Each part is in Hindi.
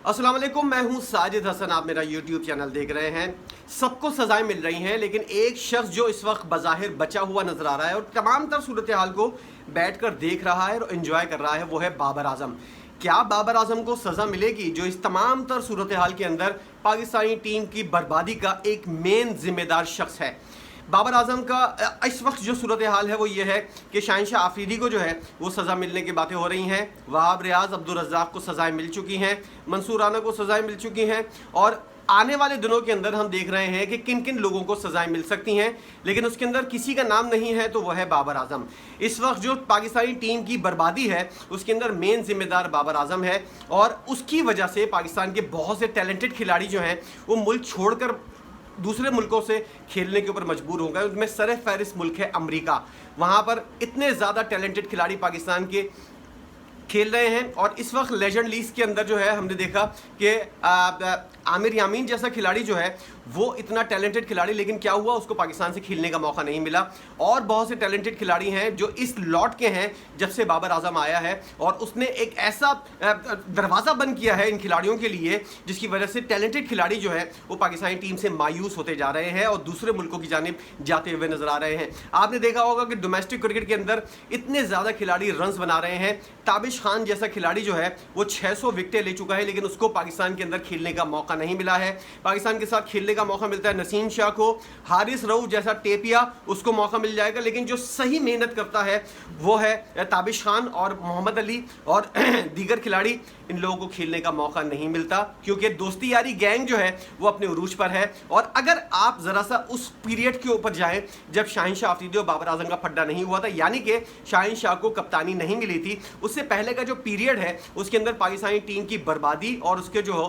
अस्सलाम वालेकुम, मैं हूं साजिद हसन। आप मेरा यूट्यूब चैनल देख रहे हैं। सबको सजाएं मिल रही हैं, लेकिन एक शख्स जो इस वक्त बज़ाहिर बचा हुआ नजर आ रहा है और तमाम तर सूरत हाल को बैठकर देख रहा है और एंजॉय कर रहा है, वो है बाबर आजम। क्या बाबर आजम को सज़ा मिलेगी जो इस तमाम तर सूरत हाल के अंदर पाकिस्तानी टीम की बर्बादी का एक मेन जिम्मेदार शख्स है? बाबर आजम का इस वक्त जो सूरत हाल है वो ये है कि शाहिनशाह आफरीदी को जो है वो सज़ा मिलने की बातें हो रही हैं। वहाब रियाज, अब्दुल रज़्ज़ाक को सज़ाएं मिल चुकी हैं, मंसूर राना को सज़ाएं मिल चुकी हैं और आने वाले दिनों के अंदर हम देख रहे हैं कि किन किन लोगों को सज़ाएं मिल सकती हैं, लेकिन उसके अंदर किसी का नाम नहीं है, तो वह है बाबर आजम। इस वक्त जो पाकिस्तानी टीम की बर्बादी है उसके अंदर मेन जिम्मेदार बाबर आजम है और उसकी वजह से पाकिस्तान के बहुत से टैलेंटेड खिलाड़ी जो हैं वो मुल्क छोड़कर दूसरे मुल्कों से खेलने के ऊपर मजबूर हो गए। उनमें सर फहरिस्त मुल्क है अमेरिका। वहाँ पर इतने ज़्यादा टैलेंटेड खिलाड़ी पाकिस्तान के खेल रहे हैं और इस वक्त लेजेंड लीग के अंदर जो है हमने देखा कि आमिर यामीन जैसा खिलाड़ी जो है वो इतना टैलेंटेड खिलाड़ी, लेकिन क्या हुआ, उसको पाकिस्तान से खेलने का मौका नहीं मिला। और बहुत से टैलेंटेड खिलाड़ी हैं जो इस लॉट के हैं जब से बाबर आजम आया है और उसने एक ऐसा दरवाज़ा बंद किया है इन खिलाड़ियों के लिए जिसकी वजह से टैलेंटेड खिलाड़ी जो है वो पाकिस्तानी टीम से मायूस होते जा रहे हैं और दूसरे मुल्कों की जानिब जाते हुए नजर आ रहे हैं। आपने देखा होगा कि डोमेस्टिक क्रिकेट के अंदर इतने ज़्यादा खिलाड़ी रन्स बना रहे हैं। ताबिश खान जैसा खिलाड़ी जो है वो 600 विकेटें ले चुका है, लेकिन उसको पाकिस्तान के अंदर खेलने का मौका नहीं मिला है। पाकिस्तान के साथ खेलने का मौका मिलता है नसीम शाह को, हारिस रऊफ जैसा टेपिया उसको मौका मिल जाएगा, लेकिन जो सही मेहनत करता है वो है ताबिश खान और मोहम्मद अली और दीगर खिलाड़ी। इन लोगों को खेलने का मौका नहीं मिलता क्योंकि दोस्ती यारी गैंग जो है वो अपने उरूज पर है। और अगर आप ज़रा सा उस पीरियड के ऊपर जाएं जब शाहिनशाह आफरीदी और बाबर आजम का फड्डा नहीं हुआ था, यानी कि शाहिनशाह को कप्तानी नहीं मिली थी, उससे पहले का जो पीरियड है उसके अंदर पाकिस्तानी टीम की बर्बादी और उसके जो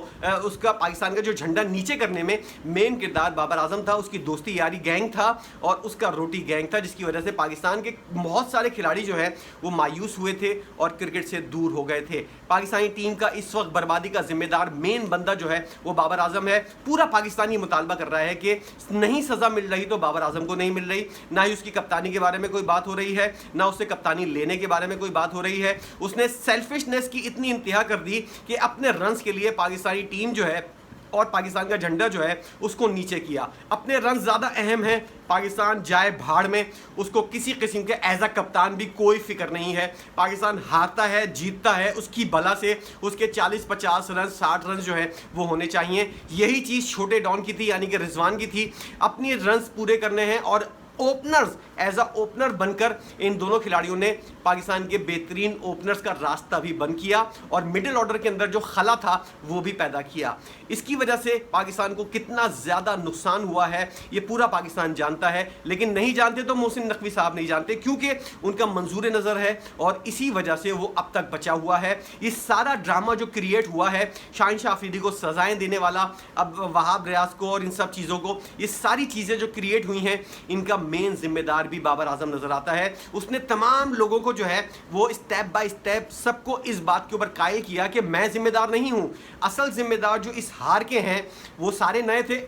उसका पाकिस्तान का जो झंडा नीचे करने में मेन किरदार बाबर आजम था। उसकी दोस्ती यारी गैंग था और उसका रोटी गैंग था, जिसकी वजह से पाकिस्तान के बहुत सारे खिलाड़ी जो है वो मायूस हुए थे और क्रिकेट से दूर हो गए थे। पाकिस्तानी टीम का इस वक्त बर्बादी का जिम्मेदार मेन बंदा जो है वो बाबर आजम है। पूरा पाकिस्तानी मुतालबा कर रहा है कि नहीं सजा मिल रही तो बाबर आजम को नहीं मिल रही, ना ही उसकी कप्तानी के बारे में कोई बात हो रही है, ना उससे कप्तानी लेने के बारे में कोई बात हो रही है। उसने सेल्फिशनेस की इतनी इंतहा कर दी कि अपने रन्स के लिए पाकिस्तानी टीम जो है और पाकिस्तान का झंडा जो है उसको नीचे किया। अपने रन ज़्यादा अहम है, पाकिस्तान जाए भाड़ में, उसको किसी किस्म के एज अ कप्तान भी कोई फिक्र नहीं है। पाकिस्तान हारता है जीतता है उसकी भला से, उसके 40-50 रन 60 रन जो है वो होने चाहिए। यही चीज़ छोटे डॉन की थी, यानी कि रिजवान की थी। अपनी रन्स पूरे करने हैं और ओपनर्स एज अ ओपनर बनकर इन दोनों खिलाड़ियों ने पाकिस्तान के बेहतरीन ओपनर्स का रास्ता भी बंद किया और मिडिल ऑर्डर के अंदर जो खला था वो भी पैदा किया। इसकी वजह से पाकिस्तान को कितना ज़्यादा नुकसान हुआ है ये पूरा पाकिस्तान जानता है, लेकिन नहीं जानते तो मोहसिन नकवी साहब नहीं जानते क्योंकि उनका मंजूर नज़र है और इसी वजह से वो अब तक बचा हुआ है। ये सारा ड्रामा जो क्रिएट हुआ है शाहिनशाह आफरीदी को सजाएं देने वाला, अब वहाब रियाज को और इन सब चीज़ों को, ये सारी चीज़ें जो क्रिएट हुई हैं इनका मेन जिम्मेदार भी बाबर आजम नजर आता है। उसने तमाम लोगों को जो है वो स्टेप बाय स्टेप सबको इस बात के ऊपर कायल किया कि मैं जिम्मेदार नहीं हूं। असल जिम्मेदार जो इस हार के हैं वो सारे नए थे।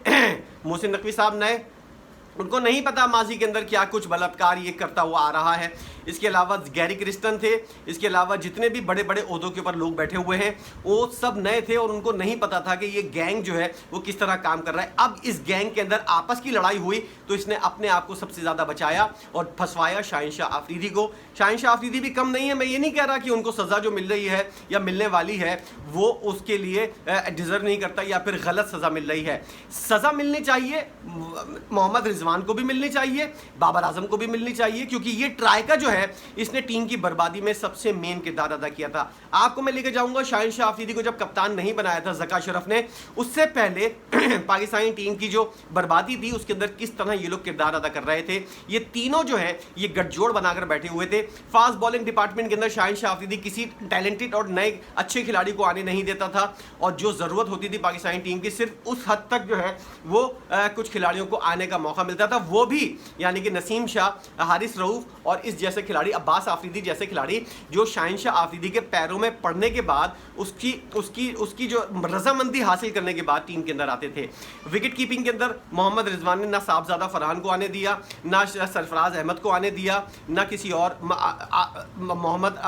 मोहसिन नकवी साहब नए, उनको नहीं पता माजी के अंदर क्या कुछ बलात्कार ये करता हुआ आ रहा है। इसके अलावा गैरी क्रिस्टन थे, इसके अलावा जितने भी बड़े बड़े ओहदों के ऊपर लोग बैठे हुए हैं वो सब नए थे और उनको नहीं पता था कि ये गैंग जो है वो किस तरह काम कर रहा है। अब इस गैंग के अंदर आपस की लड़ाई हुई तो इसने अपने आप को सबसे ज़्यादा बचाया और फंसवाया शाहिनशाह आफरीदी को। शाहिनशाह आफरीदी भी कम नहीं है, मैं ये नहीं कह रहा कि उनको सज़ा जो मिल रही है या मिलने वाली है वो उसके लिए डिज़र्व नहीं करता या फिर गलत सज़ा मिल रही है। सज़ा मिलनी चाहिए, मोहम्मद रिजवान को भी मिलनी चाहिए, बाबर आजम को भी मिलनी चाहिए, क्योंकि ये ट्राइका जो है इसने टीम की बर्बादी में सबसे मेन किरदार अदा किया था। आपको मैं लेकर जाऊंगा शाहिनशाह आफरीदी को जब कप्तान नहीं बनाया था ज़का अशरफ ने, उससे पहले पाकिस्तानी टीम की जो बर्बादी थी उसके अंदर किस तरह ये लोग किरदार अदा कर रहे थे। ये तीनों जो है ये गठजोड़ बनाकर बैठे हुए थे। फास्ट बॉलिंग डिपार्टमेंट के अंदर शाहिनशाह आफरीदी किसी टैलेंटेड और नए अच्छे खिलाड़ी को आने नहीं देता था और जो ज़रूरत होती थी पाकिस्तानी टीम की सिर्फ उस हद तक जो है वो कुछ खिलाड़ियों को आने का मौका मिलता था, वो भी यानी कि नसीम शाह, हारिस रऊफ और इस जैसे खिलाड़ी, अब्बास आफरीदी जैसे खिलाड़ी जो शाहिनशाह आफरीदी के पैरों में पड़ने के बाद उसकी जो रजामंदी हासिल करने के बाद टीम के अंदर आते थे। विकेट कीपिंग के अंदर मोहम्मद रिजवान ने ना साहबजादा फरहान को आने दिया, ना सरफराज अहमद को आने दिया, ना किसी और मोहम्मद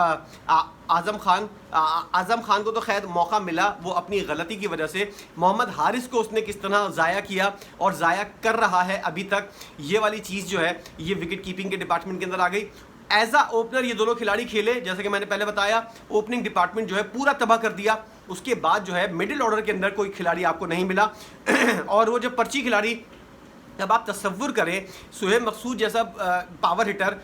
आज़म खान को तो खैर मौका मिला, वो अपनी गलती की वजह से। मोहम्मद हारिस को उसने किस तरह ज़ाया किया और ज़ाया कर रहा है अभी तक, ये वाली चीज़ जो है ये विकेट कीपिंग के डिपार्टमेंट के अंदर आ गई। एज आ ओपनर ये दोनों खिलाड़ी खेले, जैसे कि मैंने पहले बताया, ओपनिंग डिपार्टमेंट जो है पूरा तबाह कर दिया। उसके बाद जो है मिडिल ऑर्डर के अंदर कोई खिलाड़ी आपको नहीं मिला और वो जो पर्ची खिलाड़ी, अब आप तसव्वुर करें सुहेब मकसूद जैसा पावर हिटर,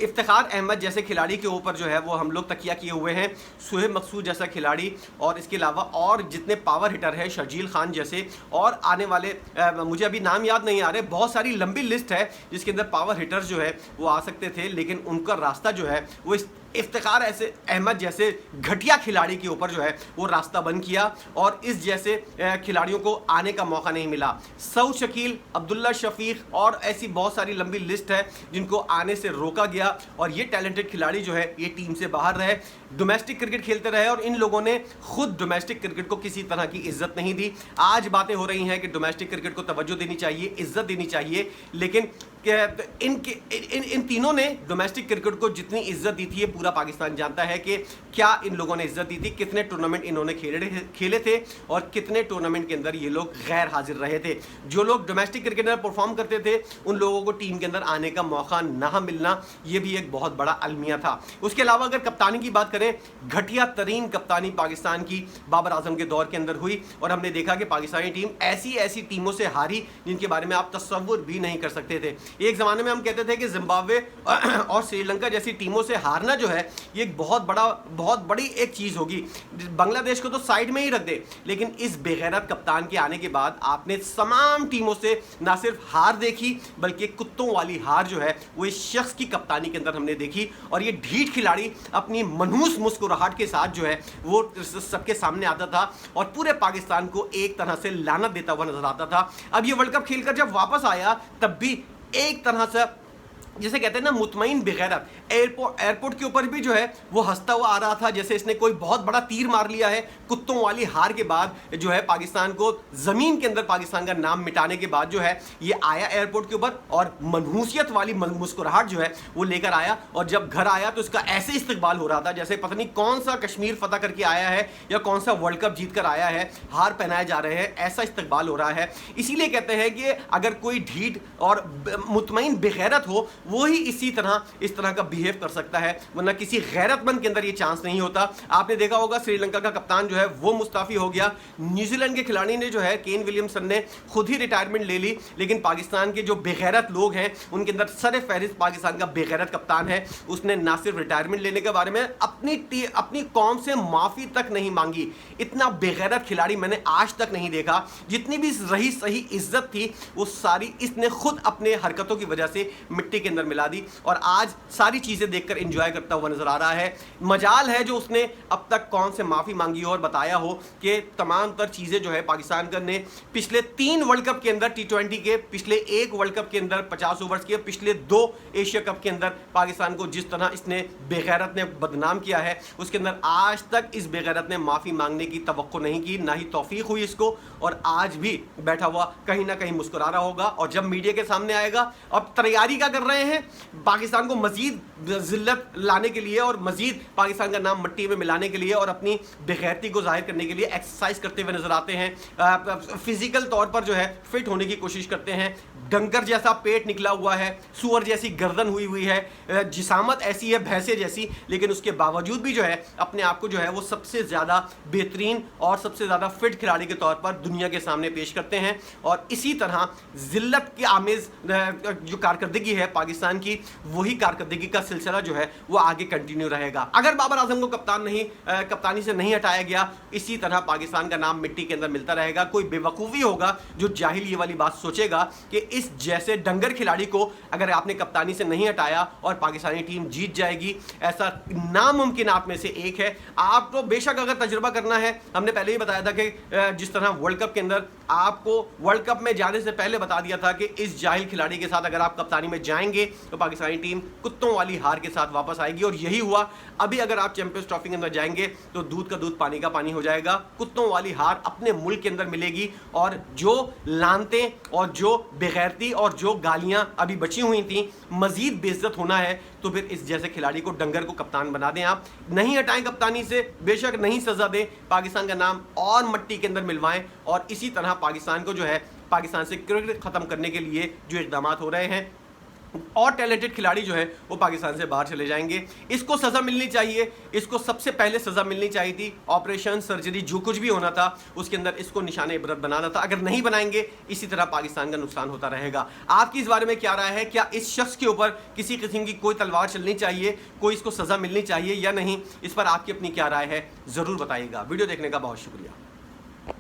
इफ्तिखार अहमद जैसे खिलाड़ी के ऊपर जो है वो हम लोग तकिया किए हुए हैं। सुहेब मकसूद जैसा खिलाड़ी और इसके अलावा और जितने पावर हिटर हैं, शर्जील खान जैसे, और आने वाले मुझे अभी नाम याद नहीं आ रहे, बहुत सारी लंबी लिस्ट है जिसके अंदर पावर हिटर्स जो है वो आ सकते थे, लेकिन उनका रास्ता जो है वो इफ्तिखार ऐसे अहमद जैसे घटिया खिलाड़ी के ऊपर जो है वो रास्ता बंद किया और इस जैसे खिलाड़ियों को आने का मौका नहीं मिला। सऊद शकील, अब्दुल्ला शफीक और ऐसी बहुत सारी लंबी लिस्ट है जिनको आने से रोका गया और ये टैलेंटेड खिलाड़ी जो है ये टीम से बाहर रहे, डोमेस्टिक क्रिकेट खेलते रहे और इन लोगों ने खुद डोमेस्टिक क्रिकेट को किसी तरह की इज्जत नहीं दी। आज बातें हो रही हैं कि डोमेस्टिक क्रिकेट को तवज्जो देनी चाहिए, इज्जत देनी चाहिए, लेकिन इन तीनों ने डोमेस्टिक क्रिकेट को जितनी इज्जत दी थी ये पूरा पाकिस्तान जानता है कि क्या इन लोगों ने इज्जत दी थी, कितने टूर्नामेंट इन्होंने खेले थे और कितने टूर्नामेंट के अंदर ये लोग गैर हाजिर रहे थे। जो लोग डोमेस्टिक क्रिकेट में परफॉर्म करते थे उन लोगों को टीम के अंदर आने का मौका ना मिलना, ये भी एक बहुत बड़ा अलमिया था। उसके अलावा अगर कप्तानी की बात करें, घटिया तरीन कप्तानी पाकिस्तान की बाबर आजम के दौर के अंदर हुई और हमने देखा कि पाकिस्तानी टीम ऐसी टीमों से हारी जिनके बारे में आप तस्वुर भी नहीं कर सकते थे। एक ज़माने में हम कहते थे कि जिम्बाब्वे और श्रीलंका जैसी टीमों से हारना जो है ये एक बहुत बड़ी एक चीज़ होगी, बांग्लादेश को तो साइड में ही रख दे, लेकिन इस बेगैरत कप्तान के आने के बाद आपने तमाम टीमों से ना सिर्फ हार देखी बल्कि कुत्तों वाली हार जो है वो इस शख्स की कप्तानी के अंदर हमने देखी और ये ढीठ खिलाड़ी अपनी मनहूस मुस्कुराहट के साथ जो है वो सबके सामने आता था और पूरे पाकिस्तान को एक तरह से लानत देता हुआ नजर आता था। अब ये वर्ल्ड कप खेलकर जब वापस आया तब भी एक तरह से जिसे कहते हैं ना मुतमईन बेगैरत, एयरपोर्ट के ऊपर भी जो है वो हंसता हुआ आ रहा था जैसे इसने कोई बहुत बड़ा तीर मार लिया है। कुत्तों वाली हार के बाद जो है पाकिस्तान को ज़मीन के अंदर पाकिस्तान का नाम मिटाने के बाद जो है ये आया एयरपोर्ट के ऊपर और मनहूसियत वाली मुस्कुराहट जो है वो लेकर आया और जब घर आया तो इसका ऐसे इस्तकबाल हो रहा था जैसे पता नहीं कौन सा कश्मीर फतह करके आया है या कौन सा वर्ल्ड कप जीत कर आया है, हार पहनाए जा रहे हैं, ऐसा इस्तकबाल हो रहा है। इसीलिए कहते हैं कि अगर कोई ढीठ और मुतमईन बेगैरत हो वो ही इस तरह का बिहेव कर सकता है, वरना किसी गैरतमंद के अंदर ये चांस नहीं होता। आपने देखा होगा श्रीलंका का कप्तान जो है वो मुस्ताफी हो गया, न्यूजीलैंड के खिलाड़ी ने जो है केन विलियमसन ने खुद ही रिटायरमेंट ले ली, लेकिन पाकिस्तान के जो बेगैरत लोग हैं उनके अंदर सर फहरिस्त पाकिस्तान का बेगैरत कप्तान है। उसने ना सिर्फ रिटायरमेंट लेने के बारे में अपनी कौम से माफ़ी तक नहीं मांगी। इतना बेगैरत खिलाड़ी मैंने आज तक नहीं देखा। जितनी भी रही सही इज्जत थी वो सारी इसने खुद अपने हरकतों की वजह से मिट्टी के अंदर मिला दी और आज सारी चीज़ें देखकर एंजॉय करता हुआ नजर आ रहा है। मजाल है जो उसने अब तक कौन से माफ़ी मांगी हो और बताया हो कि तमाम तर चीज़ें जो है पाकिस्तान ने पिछले 3 वर्ल्ड कप के अंदर T20 के, पिछले 1 वर्ल्ड कप के अंदर 50 ओवर्स के, पिछले 2 एशिया कप के अंदर पाकिस्तान को जिस तरह इसने बेगैरत ने बदनाम किया है उसके अंदर आज तक इस बेगैरत ने माफ़ी मांगने की तवक्को नहीं की, ना ही तौफीक हुई इसको और आज भी बैठा हुआ कहीं ना कहीं मुस्कुरा रहा होगा और जब मीडिया के सामने आएगा। अब तैयारी क्या कर रहे हैं पाकिस्तान को मजीद जिल्लत लाने के लिए और मजीद पाकिस्तान का नाम मिट्टी में मिलाने के लिए और अपनी बेगैरती को जाहिर करने के लिए एक्सरसाइज करते हुए नजर आते हैं। फिजिकल तौर पर जो है फिट होने की कोशिश करते हैं। डंगर जैसा पेट निकला हुआ है, सुअर जैसी गर्दन हुई है, जिसामत ऐसी है भैंसे जैसी, लेकिन उसके बावजूद भी जो है अपने आप को जो है वो सबसे ज़्यादा बेहतरीन और सबसे ज़्यादा फिट खिलाड़ी के तौर पर दुनिया के सामने पेश करते हैं और इसी तरह जिल्लत की आमेज़ जो कारकर्दगी है पाकिस्तान की, वही कारकर्दगी का सिलसिला जो है वो आगे कंटिन्यू रहेगा। अगर बाबर आजम को कप्तानी से नहीं हटाया गया, इसी तरह पाकिस्तान का नाम मिट्टी के अंदर मिलता रहेगा। कोई बेवकूफ़ी होगा जो जाहिल ये वाली बात सोचेगा कि इस जैसे डंगर खिलाड़ी को अगर आपने कप्तानी से नहीं हटाया और पाकिस्तानी टीम जीत जाएगी, ऐसा नामुमकिन आप में से एक है। आपको बेशक अगर तजुर्बा करना है, हमने पहले ही बताया था कि जिस तरह वर्ल्ड कप के अंदर आपको वर्ल्ड कप में जाने से पहले बता दिया था कि इस जाहिल खिलाड़ी के साथ अगर आप कप्तानी में जाएंगे जाएंगे तो पाकिस्तानी टीम कुत्तों वाली हार के साथ वापस आएगी। और यही हुआ। अभी अगर आप चैंपियंस ट्रॉफी के अंदर जाएंगे तो दूध का दूध पानी का पानी हो जाएगा। कुत्तों वाली हार अपने मुल्क के अंदर मिलेगी और जो लानतें और जो बेगैरती और जो गालियां अभी बची हुई थी, मजीद बेइज्जत होना है तो फिर इस जैसे खिलाड़ी को, डंगर को कप्तान बना दें। आप नहीं हटाएं कप्तानी से, बेशक नहीं सजा दें, पाकिस्तान का नाम और मट्टी के अंदर मिलवाएं। और इसी तरह पाकिस्तान को जो है, पाकिस्तान से क्रिकेट खत्म करने के लिए जो इकदाम हो रहे हैं और टैलेंटेड खिलाड़ी जो है वो पाकिस्तान से बाहर चले जाएंगे। इसको सज़ा मिलनी चाहिए, इसको सबसे पहले सज़ा मिलनी चाहिए थी। ऑपरेशन, सर्जरी, जो कुछ भी होना था उसके अंदर इसको निशाने इबरत बनाना था। अगर नहीं बनाएंगे इसी तरह पाकिस्तान का नुकसान होता रहेगा। आपकी इस बारे में क्या राय है? क्या इस शख्स के ऊपर किसी किस्म की कोई तलवार चलनी चाहिए, कोई इसको सज़ा मिलनी चाहिए या नहीं? इस पर आपकी अपनी क्या राय है ज़रूर बताइएगा। वीडियो देखने का बहुत शुक्रिया।